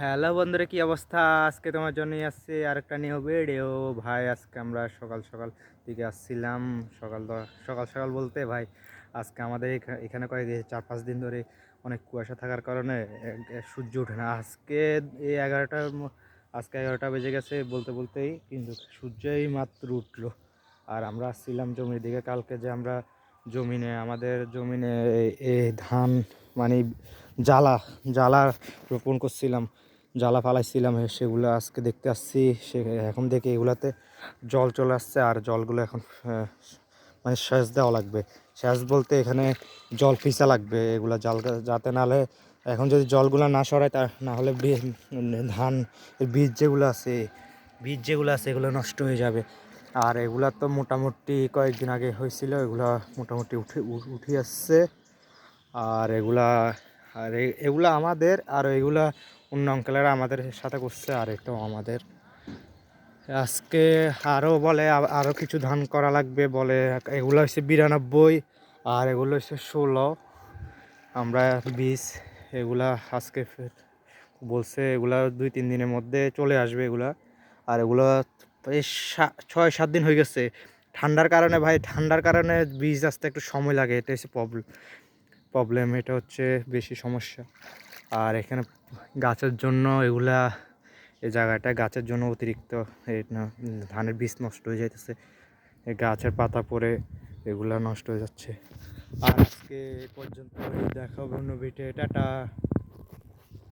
Hello বন্ধুরা, কি অবস্থা? আজকে তোমার জন্য আসছে আরেকটা নিউ ভিডিও। ভাই আজকে আমরা সকাল সকাল দিকে আসছিলাম। সকাল সকাল বলতে ভাই, আজকে আমাদের এখানে কয়েক 4-5 দিন ধরে অনেক কুয়াশা থাকার কারণে সূর্য ওঠে না। এই 11টার আজকে 11টা বেজে গেছে বলতে বলতেই, কিন্তু সূর্যই মাত্র উঠলো। আর আমরা আসছিলাম জমির দিকে। কালকে যে আমরা আমাদের জমিনে ধান মানে জ্বালা জ্বালা রোপণ করছিলাম, জ্বালা ফালাইছিলাম, সেগুলো আজকে দেখতে আসছি। এখন দেখে এগুলাতে জল চলে আসছে, আর জলগুলো এখন মানে সেচ দেওয়া লাগবে। সেচ বলতে এখানে জল ফিসা লাগবে এগুলা জাল, যাতে নাহলে এখন যদি জলগুলো না সরায় তা না হলে ধান বীজ যেগুলো আছে এগুলো নষ্ট হয়ে যাবে। আর এগুলা তো মোটামুটি কয়েকদিন আগে হয়েছিল, এগুলা মোটামুটি উঠে আসছে। আর এগুলা আমাদের, আর এগুলা অন্য অঙ্কেলেরা আমাদের সাথে করছে, আর এটাও আমাদের। আজকে আরও বলে আরও কিছু ধান করা লাগবে বলে। এগুলো হচ্ছে 92, আর এগুলো হচ্ছে 16। আমরা বীজ এগুলা আজকে বলছে এগুলা 2-3 দিনের মধ্যে চলে আসবে এগুলা। আর এগুলো এই 6-7 দিন হয়ে গেছে ঠান্ডার কারণে। ভাই ঠান্ডার কারণে বীজ আসতে একটু সময় লাগে, এটা হচ্ছে প্রবলেম, এটা হচ্ছে বেশি সমস্যা। আর এখানে গাছের জন্য এই জায়গাটা গাছের জন্য অতিরিক্ত ধানের বীজ নষ্ট হয়ে যাইতেছে, এই গাছের পাতা পড়ে এগুলা নষ্ট হয়ে যাচ্ছে। আর আজকে এই পর্যন্ত, দেখা হবে অন্য ভিডিও। টাটা।